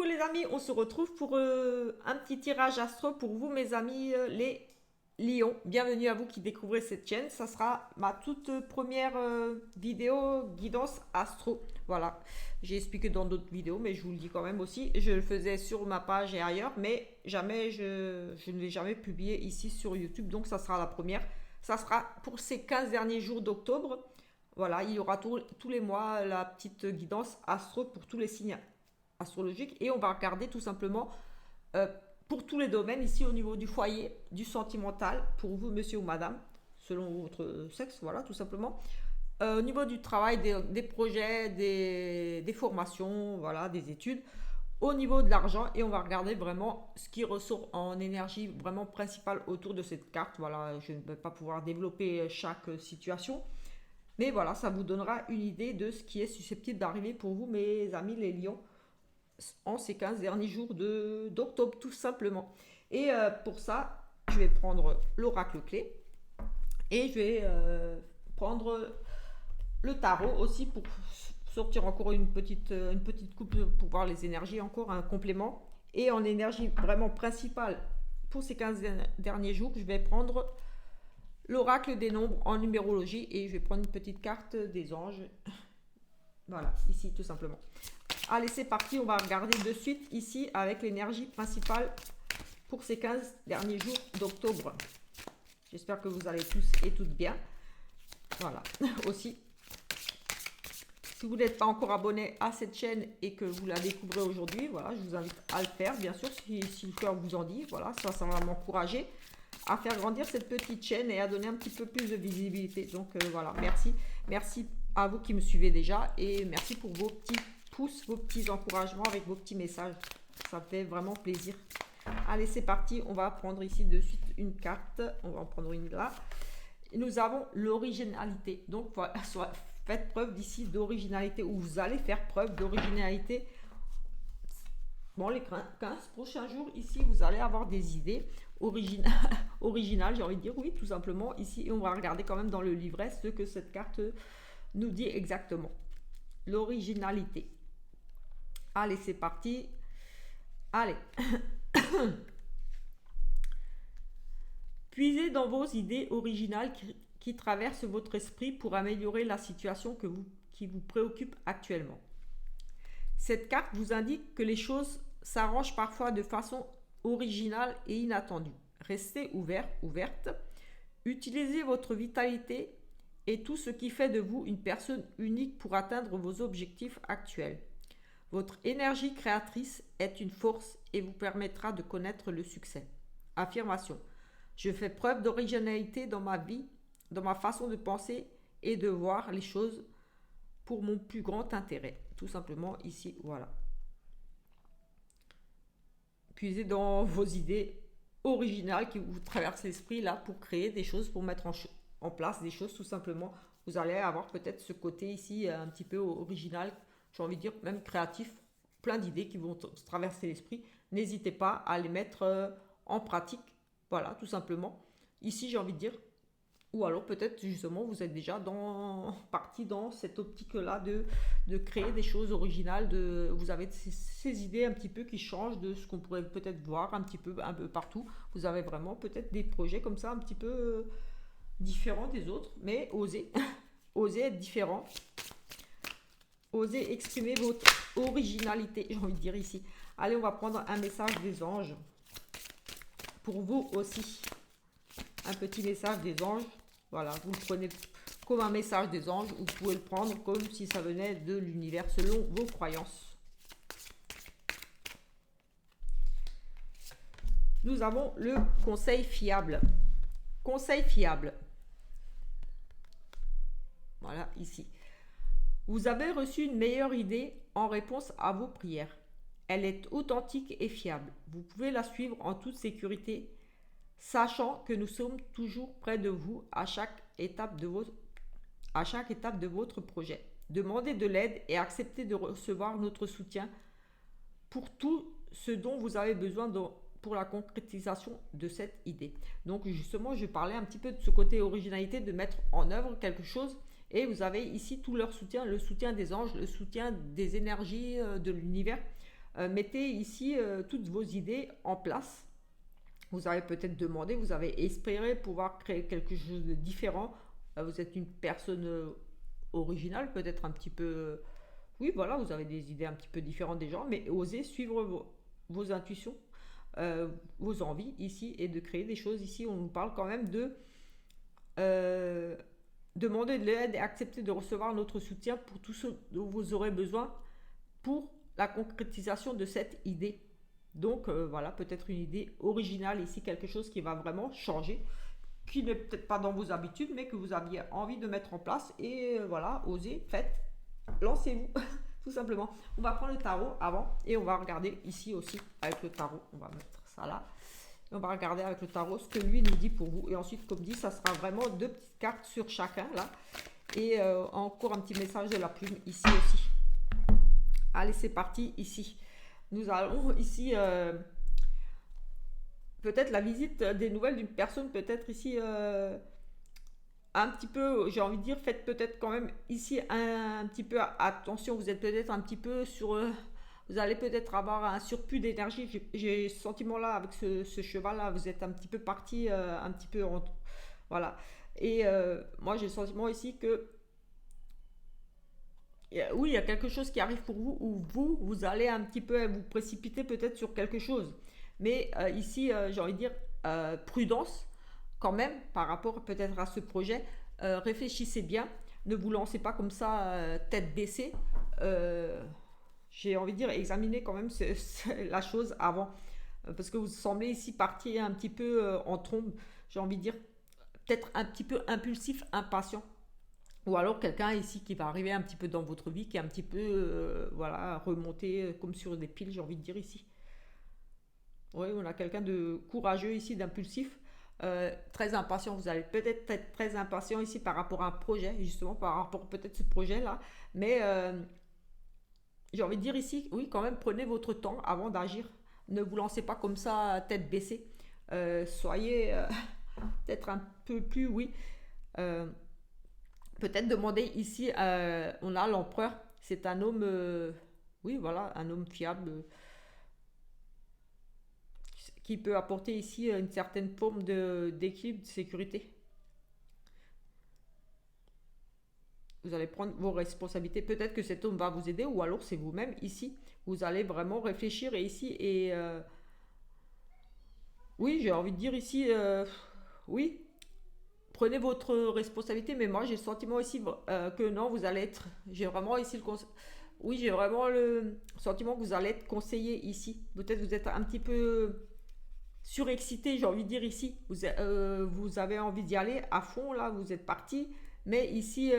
Coucou les amis, on se retrouve pour un petit tirage astro pour vous mes amis les lions. Bienvenue à vous qui découvrez cette chaîne. Ça sera ma toute première vidéo guidance astro. Voilà, j'ai expliqué dans d'autres vidéos mais je vous le dis quand même aussi. Je le faisais sur ma page et ailleurs mais jamais je ne l'ai jamais publié ici sur YouTube. Donc ça sera la première. Ça sera pour ces 15 derniers jours d'octobre. Voilà, il y aura tous les mois la petite guidance astro pour tous les signes astrologique et on va regarder tout simplement euh, pour tous les domaines ici au niveau du foyer, du sentimental pour vous monsieur ou madame selon votre sexe, voilà tout simplement. Au niveau du travail, des projets, des formations, voilà, des études, au niveau de l'argent et on va regarder vraiment ce qui ressort en énergie vraiment principale autour de cette carte. Voilà, je ne vais pas pouvoir développer chaque situation. Mais voilà, ça vous donnera une idée de ce qui est susceptible d'arriver pour vous, mes amis les lions, en ces 15 derniers jours d'octobre, tout simplement. Et pour ça, je vais prendre l'oracle clé et je vais prendre le tarot aussi pour sortir encore une petite coupe pour voir les énergies, encore un complément. Et en énergie vraiment principale pour ces 15 derniers jours, je vais prendre l'oracle des nombres en numérologie et je vais prendre une petite carte des anges. Voilà, ici tout simplement. Allez, c'est parti, on va regarder de suite ici avec l'énergie principale pour ces 15 derniers jours d'octobre. J'espère que vous allez tous et toutes bien. Voilà, aussi. Si vous n'êtes pas encore abonné à cette chaîne et que vous la découvrez aujourd'hui, voilà, je vous invite à le faire, bien sûr, si le cœur vous en dit. Voilà, ça va m'encourager à faire grandir cette petite chaîne et à donner un petit peu plus de visibilité. Donc voilà, merci à vous qui me suivez déjà et merci pour vos petits pouces, vos petits encouragements avec vos petits messages. Ça fait vraiment plaisir. Allez, c'est parti. On va prendre ici de suite une carte. On va en prendre une là. Nous avons l'originalité. Donc, voilà, faites preuve d'ici d'originalité ou vous allez faire preuve d'originalité. Bon, les 15 prochains jours, ici, vous allez avoir des idées originales, j'ai envie de dire, oui, tout simplement. Ici, et on va regarder quand même dans le livret ce que cette carte nous dit exactement. L'originalité. Allez, c'est parti. Allez. Puisez dans vos idées originales qui traversent votre esprit pour améliorer la situation qui vous préoccupe actuellement. Cette carte vous indique que les choses s'arrangent parfois de façon originale et inattendue. Restez ouverte. Utilisez votre vitalité et tout ce qui fait de vous une personne unique pour atteindre vos objectifs actuels. Votre énergie créatrice est une force et vous permettra de connaître le succès. Affirmation. Je fais preuve d'originalité dans ma vie, dans ma façon de penser et de voir les choses pour mon plus grand intérêt. Tout simplement ici, voilà. Puisez dans vos idées originales qui vous traversent l'esprit là pour créer des choses, pour mettre en place des choses tout simplement. Vous allez avoir peut-être ce côté ici un petit peu original, j'ai envie de dire même créatif, plein d'idées qui vont traverser l'esprit. N'hésitez pas à les mettre en pratique, voilà, tout simplement. Ici, j'ai envie de dire, ou alors peut-être justement vous êtes déjà parti dans cette optique-là de créer des choses originales, vous avez ces idées un petit peu qui changent de ce qu'on pourrait peut-être voir un peu partout. Vous avez vraiment peut-être des projets comme ça un petit peu différents des autres, mais osez, osez être différent. Osez exprimer votre originalité, j'ai envie de dire ici. Allez, on va prendre un message des anges. Pour vous aussi. Un petit message des anges. Voilà, vous le prenez comme un message des anges. Vous pouvez le prendre comme si ça venait de l'univers selon vos croyances. Nous avons le conseil fiable. Conseil fiable. Voilà, ici. Vous avez reçu une meilleure idée en réponse à vos prières. Elle est authentique et fiable. Vous pouvez la suivre en toute sécurité, sachant que nous sommes toujours près de vous à chaque étape de votre projet. Demandez de l'aide et acceptez de recevoir notre soutien pour tout ce dont vous avez besoin pour la concrétisation de cette idée. Donc justement, je parlais un petit peu de ce côté originalité, de mettre en œuvre quelque chose. Et vous avez ici tout leur soutien, le soutien des anges, le soutien des énergies de l'univers mettez ici toutes vos idées en place. Vous avez peut-être demandé, vous avez espéré pouvoir créer quelque chose de différent. Vous êtes une personne originale, peut-être un petit peu... oui, voilà, vous avez des idées un petit peu différentes des gens, mais osez suivre vos intuitions, vos envies ici et de créer des choses. Ici, on nous parle quand même de demander de l'aide et accepter de recevoir notre soutien pour tout ce dont vous aurez besoin pour la concrétisation de cette idée. Donc voilà, peut-être une idée originale ici, quelque chose qui va vraiment changer, qui n'est peut-être pas dans vos habitudes, mais que vous aviez envie de mettre en place. Et voilà, osez, faites, lancez-vous, tout simplement. On va prendre le tarot avant et on va regarder ici aussi avec le tarot. On va mettre ça là. Et on va regarder avec le tarot ce que lui nous dit pour vous. Et ensuite, comme dit, ça sera vraiment 2 petites cartes sur chacun là. Et encore un petit message de la plume ici aussi. Allez, c'est parti ici. Nous allons ici, peut-être la visite des nouvelles d'une personne, peut-être ici, un petit peu, j'ai envie de dire, faites peut-être quand même ici un petit peu attention, vous êtes peut-être un petit peu sur... vous allez peut-être avoir un surplus d'énergie, j'ai ce sentiment-là avec ce cheval-là, vous êtes un petit peu parti, un petit peu... voilà. Et moi, j'ai le sentiment ici que... oui, il y a quelque chose qui arrive pour vous où vous allez un petit peu vous précipiter peut-être sur quelque chose. Mais ici, j'ai envie de dire prudence quand même par rapport peut-être à ce projet. Réfléchissez bien, ne vous lancez pas comme ça tête baissée. J'ai envie de dire examinez quand même la chose avant. Parce que vous semblez ici partir un petit peu en trombe. J'ai envie de dire peut-être un petit peu impulsif, impatient. Ou alors quelqu'un ici qui va arriver un petit peu dans votre vie, qui est un petit peu voilà, remonté comme sur des piles, j'ai envie de dire ici. Oui, on a quelqu'un de courageux ici, d'impulsif, très impatient. Vous allez peut-être être très impatient ici par rapport à un projet, justement par rapport peut-être à ce projet-là. Mais j'ai envie de dire ici, oui, quand même, prenez votre temps avant d'agir. Ne vous lancez pas comme ça, tête baissée. Soyez peut-être un peu plus, oui. Peut-être demander ici, on a l'empereur, c'est un homme, oui voilà, un homme fiable qui peut apporter ici une certaine forme d'équilibre, de sécurité. Vous allez prendre vos responsabilités, peut-être que cet homme va vous aider ou alors c'est vous-même ici. Vous allez vraiment réfléchir et ici, et oui, j'ai envie de dire ici, oui, prenez votre responsabilité, mais moi j'ai le sentiment ici que non, vous allez être. J'ai vraiment ici oui, j'ai vraiment le sentiment que vous allez être conseillé ici. Peut-être vous êtes un petit peu surexcité, j'ai envie de dire ici. Vous avez envie d'y aller à fond, là, vous êtes parti. Mais ici,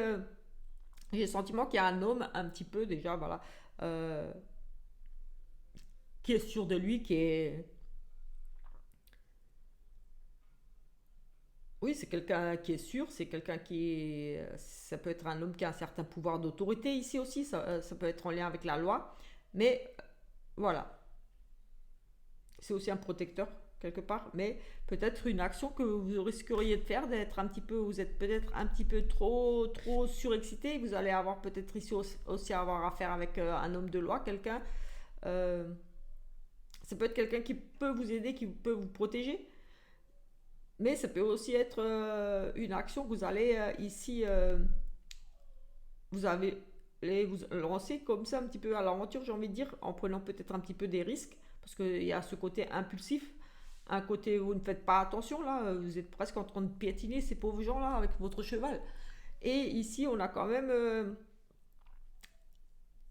j'ai le sentiment qu'il y a un homme un petit peu déjà, voilà, qui est sûr de lui, qui est... Oui, c'est quelqu'un qui est sûr, c'est quelqu'un qui est... Ça peut être un homme qui a un certain pouvoir d'autorité ici aussi, ça peut être en lien avec la loi. Mais voilà, c'est aussi un protecteur quelque part. Mais peut-être une action que vous risqueriez de faire, d'être un petit peu... Vous êtes peut-être un petit peu trop surexcité. Vous allez avoir peut-être ici aussi avoir affaire avec un homme de loi, quelqu'un... euh, ça peut être quelqu'un qui peut vous aider, qui peut vous protéger. Mais ça peut aussi être une action que vous allez ici, vous avez vous lancer comme ça un petit peu à l'aventure, j'ai envie de dire, en prenant peut-être un petit peu des risques, parce qu'il y a ce côté impulsif, un côté où vous ne faites pas attention, là, vous êtes presque en train de piétiner ces pauvres gens-là avec votre cheval. Et ici, on a quand même...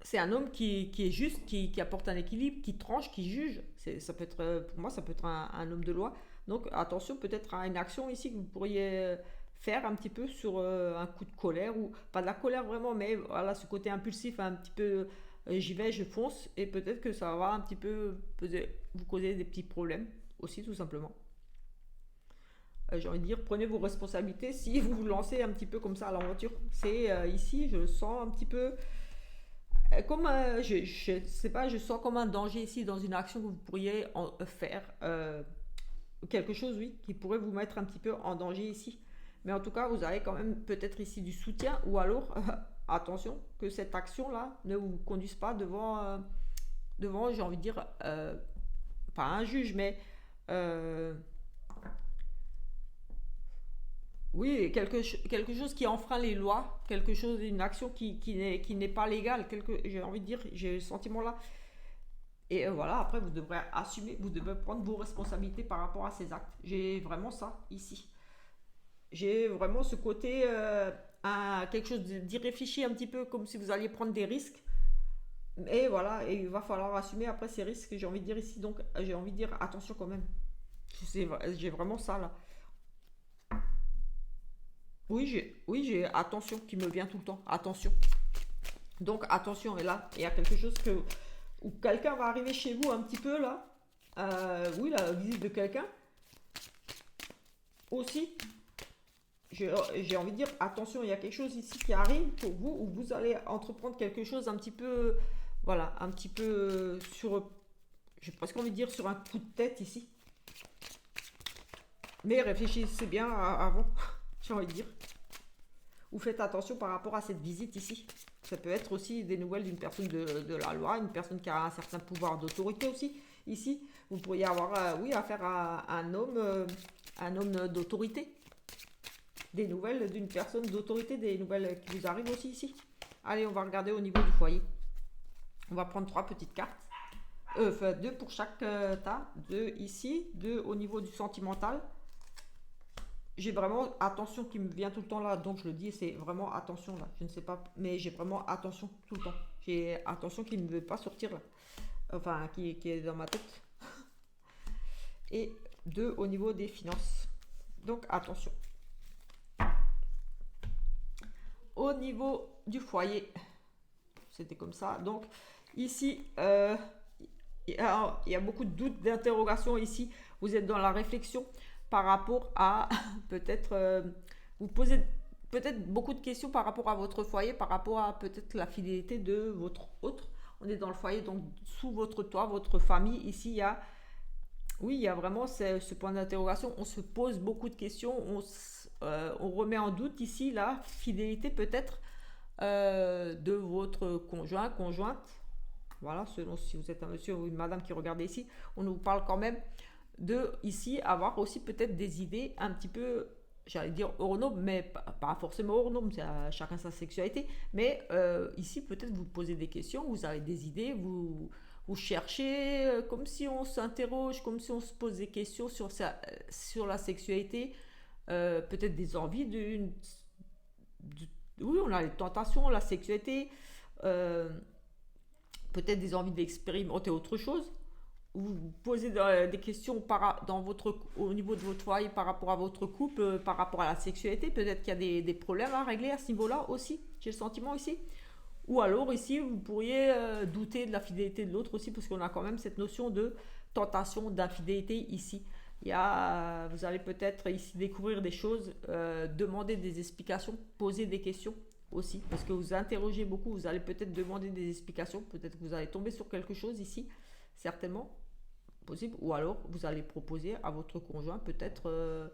c'est un homme qui est juste, qui apporte un équilibre, qui tranche, qui juge. Ça peut être, pour moi, ça peut être un homme de loi. Donc attention peut-être à une action ici que vous pourriez faire un petit peu sur un coup de colère, ou pas de la colère vraiment, mais voilà ce côté impulsif, un petit peu j'y vais, je fonce, et peut-être que ça va un petit peu vous causer des petits problèmes aussi tout simplement. J'ai envie de dire, prenez vos responsabilités si vous vous lancez un petit peu comme ça à l'aventure. C'est ici, je sens un petit peu comme je sais pas, je sens comme un danger ici dans une action que vous pourriez faire. Quelque chose, oui, qui pourrait vous mettre un petit peu en danger ici. Mais en tout cas, vous avez quand même peut-être ici du soutien, ou alors, attention, que cette action-là ne vous conduise pas devant devant, j'ai envie de dire, pas un juge, mais euh, oui, quelque chose qui enfreint les lois, quelque chose, une action qui n'est pas légale, j'ai envie de dire, j'ai ce sentiment-là. Et voilà, après, vous devrez assumer, vous devrez prendre vos responsabilités par rapport à ces actes. J'ai vraiment ça ici. J'ai vraiment ce côté, quelque chose d'y réfléchir un petit peu, comme si vous alliez prendre des risques. Et voilà, et il va falloir assumer après ces risques, j'ai envie de dire ici. Donc, j'ai envie de dire attention quand même. J'ai vraiment ça là. Oui, j'ai attention qui me vient tout le temps. Attention. Donc, attention, et là, il y a quelque chose où quelqu'un va arriver chez vous un petit peu là. Oui, la visite de quelqu'un aussi. J'ai envie de dire, attention, il y a quelque chose ici qui arrive pour vous, où vous allez entreprendre quelque chose un petit peu, voilà, un petit peu j'ai presque envie de dire sur un coup de tête ici. Mais réfléchissez bien avant, j'ai envie de dire. Ou faites attention par rapport à cette visite ici. Ça peut être aussi des nouvelles d'une personne de la loi, une personne qui a un certain pouvoir d'autorité aussi. Ici, vous pourriez avoir, oui, affaire à un homme d'autorité. Des nouvelles d'une personne d'autorité, des nouvelles qui vous arrivent aussi ici. Allez, on va regarder au niveau du foyer. On va prendre 3 petites cartes. Enfin, 2 pour chaque tas. 2 ici, 2 au niveau du sentimental. J'ai vraiment attention qui me vient tout le temps là, donc je le dis, c'est vraiment attention là. Je ne sais pas, mais j'ai vraiment attention tout le temps. J'ai attention qui ne veut pas sortir là. Enfin, qui est dans ma tête. Et 2 au niveau des finances. Donc attention. Au niveau du foyer, c'était comme ça. Donc ici, il y a beaucoup de doutes, d'interrogations ici. Vous êtes dans la réflexion par rapport à peut-être vous posez peut-être beaucoup de questions par rapport à votre foyer, par rapport à peut-être la fidélité de votre autre. On est dans le foyer, donc sous votre toit, votre famille. Ici, oui, il y a vraiment ce point d'interrogation. On se pose beaucoup de questions. On remet en doute ici la fidélité peut-être de votre conjoint, conjointe. Voilà, selon si vous êtes un monsieur ou une madame qui regardez ici, on nous parle quand même de ici avoir aussi peut-être des idées un petit peu, j'allais dire hors normes, mais pas forcément hors normes, c'est à chacun sa sexualité. Mais ici peut-être vous posez des questions, vous avez des idées, vous cherchez, comme si on s'interroge, comme si on se pose des questions sur la sexualité, peut-être des envies oui, on a les tentations, la sexualité, euh, peut-être des envies d'expérimenter autre chose. Vous posez des questions au niveau de votre foyer par rapport à votre couple, par rapport à la sexualité. Peut-être qu'il y a des problèmes à régler à ce niveau-là aussi. J'ai le sentiment ici. Ou alors ici, vous pourriez douter de la fidélité de l'autre aussi, parce qu'on a quand même cette notion de tentation, d'infidélité ici. Vous allez peut-être ici découvrir des choses, demander des explications, poser des questions aussi, parce que vous interrogez beaucoup, vous allez peut-être demander des explications, peut-être que vous allez tomber sur quelque chose ici, certainement, possible, ou alors vous allez proposer à votre conjoint peut-être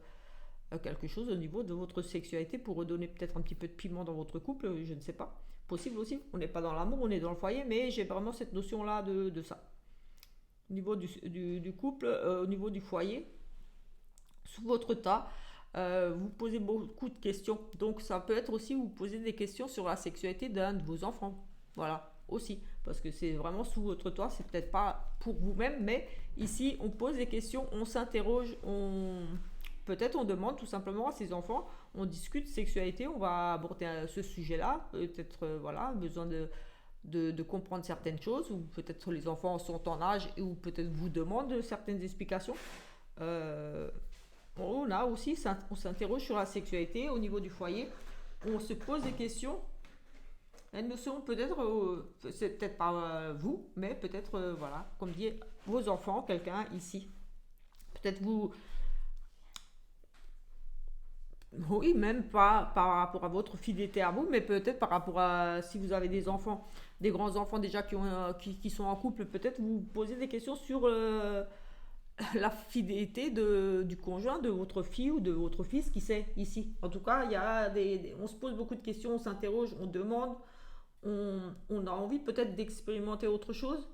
quelque chose au niveau de votre sexualité pour redonner peut-être un petit peu de piment dans votre couple, je ne sais pas. Possible aussi, on n'est pas dans l'amour, on est dans le foyer, mais j'ai vraiment cette notion-là de ça. Au niveau du couple, au niveau du foyer, sous votre tas, vous posez beaucoup de questions. Donc ça peut être aussi vous poser des questions sur la sexualité d'un de vos enfants. Voilà, aussi. Parce que c'est vraiment sous votre toit, c'est peut-être pas pour vous-même, mais ici on pose des questions, on s'interroge, peut-être on demande tout simplement à ses enfants, on discute sexualité, on va aborder ce sujet-là, peut-être voilà, besoin de comprendre certaines choses, ou peut-être les enfants sont en âge, ou peut-être vous demandent certaines explications. Euh, on a aussi, on s'interroge sur la sexualité au niveau du foyer, on se pose des questions. Elles ne sont peut-être, c'est peut-être pas vous, mais peut-être, voilà, comme dit, vos enfants, quelqu'un ici. Peut-être vous, oui, même pas par rapport à votre fidélité à vous, mais peut-être par rapport à si vous avez des enfants, des grands enfants déjà qui sont en couple, peut-être vous posez des questions sur la fidélité du conjoint de votre fille ou de votre fils, qui sait ici. En tout cas, on se pose beaucoup de questions, on s'interroge, on demande, on a envie peut-être d'expérimenter autre chose.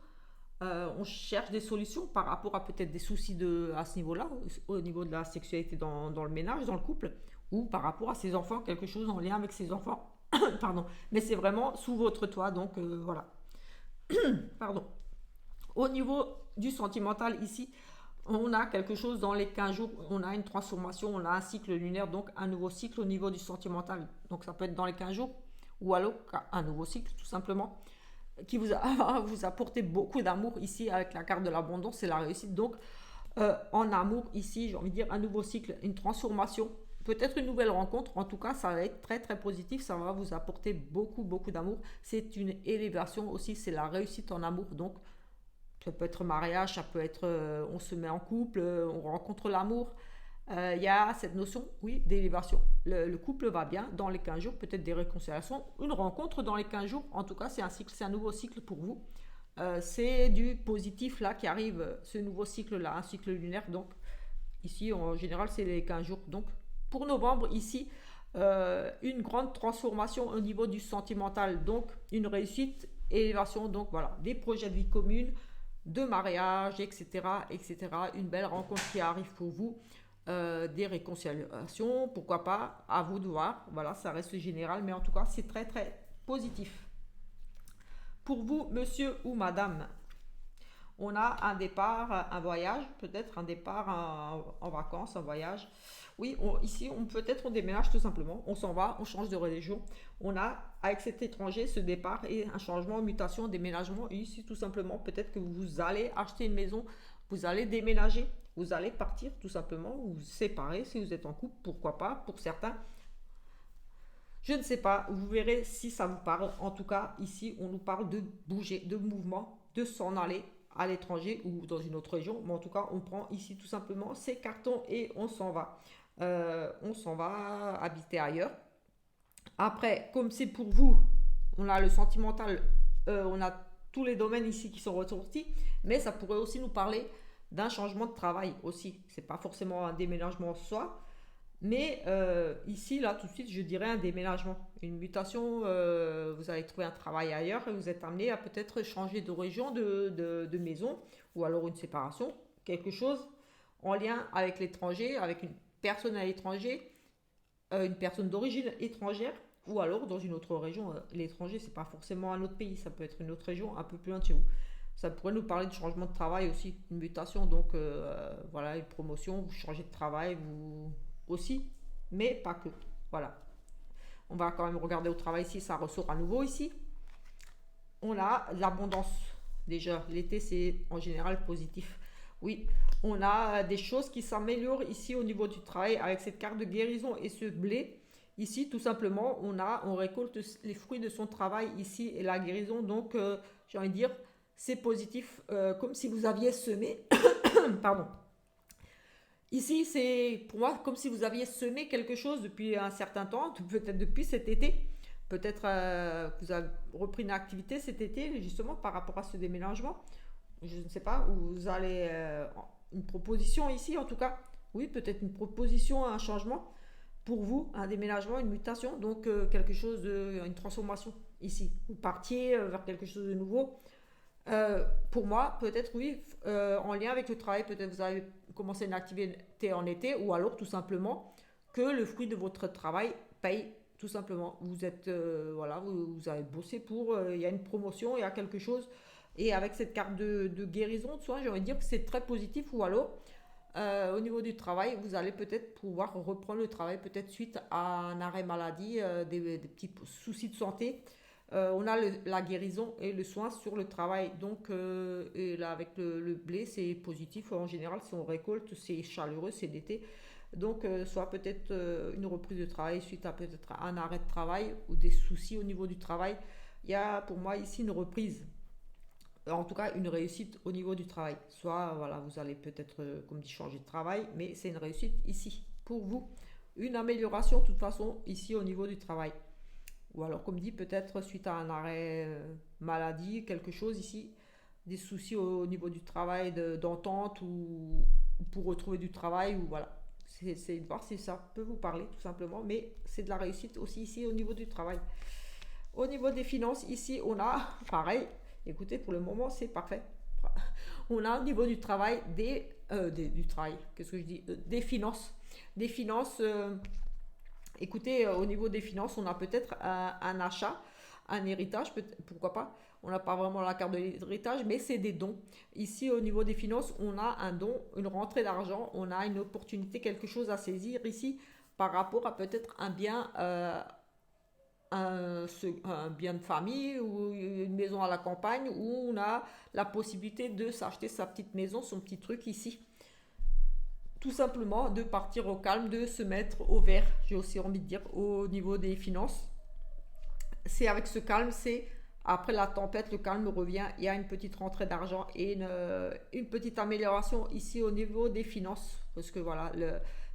on cherche des solutions par rapport à peut-être des soucis à ce niveau-là, au niveau de la sexualité dans le ménage, dans le couple, ou par rapport à ses enfants, quelque chose en lien avec ses enfants. Pardon. Mais c'est vraiment sous votre toit, donc voilà. Pardon. Au niveau du sentimental ici, on a quelque chose dans les 15 jours, on a une transformation, on a un cycle lunaire, donc un nouveau cycle au niveau du sentimental. Donc ça peut être dans les 15 jours, ou alors un nouveau cycle tout simplement, qui va vous apporter beaucoup d'amour ici avec la carte de l'abondance et la réussite. Donc en amour ici, j'ai envie de dire un nouveau cycle, une transformation, peut-être une nouvelle rencontre. En tout cas, ça va être très très positif, ça va vous apporter beaucoup beaucoup d'amour. C'est une élévation aussi, c'est la réussite en amour. Donc ça peut être mariage, ça peut être on se met en couple, on rencontre l'amour. Il y a cette notion, oui, d'élévation. Le couple va bien dans les 15 jours, peut-être des réconciliations, une rencontre dans les 15 jours. En tout cas, c'est un cycle, c'est un nouveau cycle pour vous. C'est du positif là qui arrive, ce nouveau cycle là, un cycle lunaire. Donc ici, en général, c'est les 15 jours. Donc pour novembre, ici, une grande transformation au niveau du sentimental. Donc une réussite, élévation, donc voilà, des projets de vie commune, de mariage, etc., etc. Une belle rencontre qui arrive pour vous. Des réconciliations, pourquoi pas, à vous de voir. Voilà, ça reste général, mais en tout cas, c'est très très positif. Pour vous, monsieur ou madame, on a un départ, un voyage, peut-être un départ en vacances, un voyage. Oui, ici, peut-être on déménage tout simplement, on s'en va, on change de religion. On a, avec cet étranger, ce départ et un changement, mutation, déménagement. Et ici, tout simplement, peut-être que vous allez acheter une maison, vous allez déménager, vous allez partir tout simplement, ou vous séparer si vous êtes en couple, pourquoi pas, pour certains. Je ne sais pas, vous verrez si ça vous parle. En tout cas, ici, on nous parle de bouger, de mouvement, de s'en aller à l'étranger ou dans une autre région. Mais en tout cas, on prend ici tout simplement ces cartons et on s'en va. On s'en va habiter ailleurs. Après, comme c'est pour vous, on a le sentimental, on a tous les domaines ici qui sont ressortis, mais ça pourrait aussi nous parler d'un changement de travail aussi. C'est pas forcément un déménagement en soi, mais ici, là, tout de suite, je dirais un déménagement, une mutation. Vous allez trouver un travail ailleurs et vous êtes amené à peut-être changer de région, de maison, ou alors une séparation, quelque chose en lien avec l'étranger, avec une personne à l'étranger, une personne d'origine étrangère, ou alors dans une autre région. L'étranger, c'est pas forcément un autre pays, ça peut être une autre région un peu plus loin de chez vous. Ça pourrait nous parler de changement de travail aussi, une mutation, donc voilà, une promotion, vous changez de travail, vous aussi, mais pas que. Voilà. On va quand même regarder au travail si ça ressort à nouveau ici. On a l'abondance. Déjà, l'été, c'est en général positif. Oui, on a des choses qui s'améliorent ici au niveau du travail avec cette carte de guérison et ce blé. Ici, tout simplement, on récolte les fruits de son travail ici et la guérison. Donc, j'ai envie de dire, c'est positif, comme si vous aviez semé. Pardon. Ici, c'est pour moi comme si vous aviez semé quelque chose depuis un certain temps, peut-être depuis cet été. Peut-être que vous avez repris une activité cet été, justement, par rapport à ce déménagement. Je ne sais pas, où vous allez... une proposition ici, en tout cas. Oui, peut-être une proposition, un changement pour vous, un déménagement, une mutation, donc quelque chose une transformation ici. Vous partiez vers quelque chose de nouveau. Pour moi, peut-être oui, en lien avec le travail, peut-être vous avez commencé une activité en été, ou alors tout simplement que le fruit de votre travail paye tout simplement. Vous êtes, voilà, vous avez bossé pour, il y a une promotion, il y a quelque chose. Et avec cette carte de guérison de soins, j'ai envie de dire que c'est très positif. Ou alors, au niveau du travail, vous allez peut-être pouvoir reprendre le travail, peut-être suite à un arrêt maladie, des petits soucis de santé. On a la guérison et le soin sur le travail. Donc, et là, avec le blé, c'est positif. En général, si on récolte, c'est chaleureux, c'est l'été. Donc, soit peut-être une reprise de travail suite à peut-être un arrêt de travail ou des soucis au niveau du travail. Il y a pour moi ici une reprise, en tout cas une réussite au niveau du travail. Soit voilà, vous allez peut-être, comme dit, changer de travail, mais c'est une réussite ici pour vous. Une amélioration de toute façon ici au niveau du travail. Ou alors, comme dit, peut-être suite à un arrêt maladie, quelque chose ici, des soucis au niveau du travail, d'entente ou pour retrouver du travail, ou voilà. C'est de voir si ça peut vous parler tout simplement, mais c'est de la réussite aussi ici au niveau du travail. Au niveau des finances, ici on a pareil. Écoutez, pour le moment c'est parfait. On a au niveau du travail du travail, qu'est-ce que je dis, des finances. Des finances, écoutez, au niveau des finances, on a peut-être un achat, un héritage, pourquoi pas. On n'a pas vraiment la carte de l'héritage, mais c'est des dons. Ici, au niveau des finances, on a un don, une rentrée d'argent, on a une opportunité, quelque chose à saisir ici par rapport à peut-être un bien, un bien de famille ou une maison à la campagne où on a la possibilité de s'acheter sa petite maison, son petit truc ici. Tout simplement de partir au calme, de se mettre au vert, j'ai aussi envie de dire, au niveau des finances. C'est avec ce calme, c'est après la tempête, le calme revient, il y a une petite rentrée d'argent et une petite amélioration ici au niveau des finances. Parce que voilà,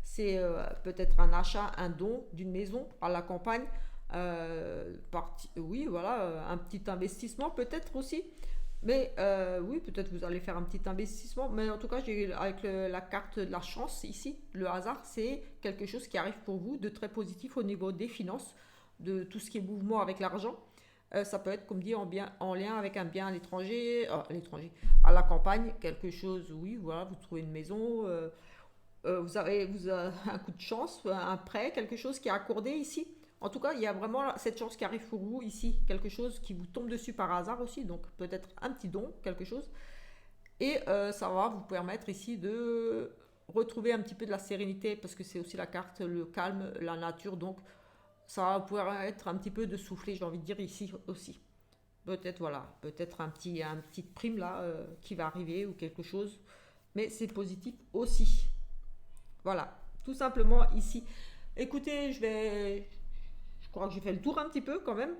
c'est peut-être un achat, un don d'une maison à la campagne. Oui, voilà, un petit investissement peut-être aussi. Mais oui, peut-être vous allez faire un petit investissement. Mais en tout cas, avec la carte de la chance ici, le hasard, c'est quelque chose qui arrive pour vous de très positif au niveau des finances, de tout ce qui est mouvement avec l'argent. Ça peut être, comme dit, en lien avec un bien à l'étranger, à la campagne, quelque chose, oui, voilà, vous trouvez une maison, vous avez un coup de chance, un prêt, quelque chose qui est accordé ici. En tout cas, il y a vraiment cette chance qui arrive pour vous ici, quelque chose qui vous tombe dessus par hasard aussi, donc peut-être un petit don, quelque chose. Et ça va vous permettre ici de retrouver un petit peu de la sérénité, parce que c'est aussi la carte, le calme, la nature, donc ça va pouvoir être un petit peu de souffler, j'ai envie de dire ici aussi. Peut-être voilà, peut-être un petit prime là qui va arriver ou quelque chose, mais c'est positif aussi. Voilà, tout simplement ici. Écoutez, je crois que j'ai fait le tour un petit peu quand même.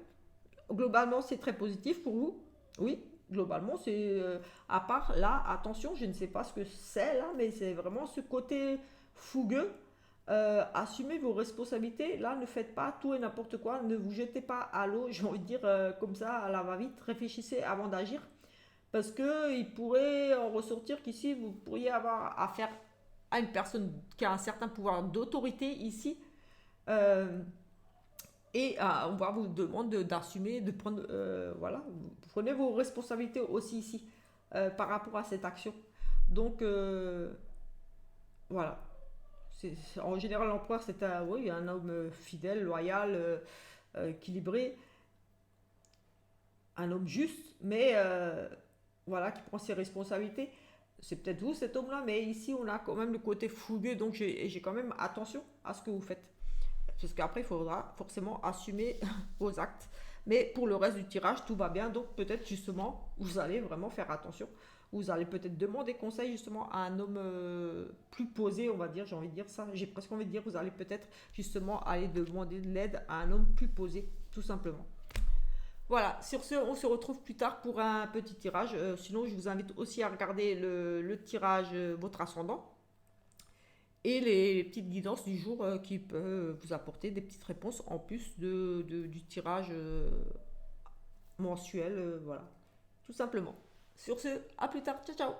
Globalement, c'est très positif pour vous. Oui, globalement, c'est à part là, attention, je ne sais pas ce que c'est là, mais c'est vraiment ce côté fougueux. Assumez vos responsabilités. Là, ne faites pas tout et n'importe quoi. Ne vous jetez pas à l'eau, j'ai envie de dire comme ça, à la va-vite. Réfléchissez avant d'agir. Parce que il pourrait en ressortir qu'ici, vous pourriez avoir affaire à une personne qui a un certain pouvoir d'autorité ici. Euh, et on va vous demander d'assumer, de prendre, voilà, vous prenez vos responsabilités aussi ici par rapport à cette action. Donc, voilà. En général, l'empereur, c'est oui, un homme fidèle, loyal, équilibré, un homme juste, mais voilà, qui prend ses responsabilités. C'est peut-être vous, cet homme-là, mais ici, on a quand même le côté fougueux, donc j'ai quand même attention à ce que vous faites. Parce qu'après, il faudra forcément assumer vos actes. Mais pour le reste du tirage, tout va bien. Donc peut-être justement, vous allez vraiment faire attention. Vous allez peut-être demander conseil justement à un homme plus posé, on va dire. J'ai envie de dire ça. J'ai presque envie de dire, vous allez peut-être justement aller demander de l'aide à un homme plus posé, tout simplement. Voilà, sur ce, on se retrouve plus tard pour un petit tirage. Sinon, je vous invite aussi à regarder le tirage votre ascendant et les petites guidances du jour qui peuvent vous apporter des petites réponses en plus du tirage mensuel. Voilà, tout simplement. Sur ce, à plus tard. Ciao, ciao.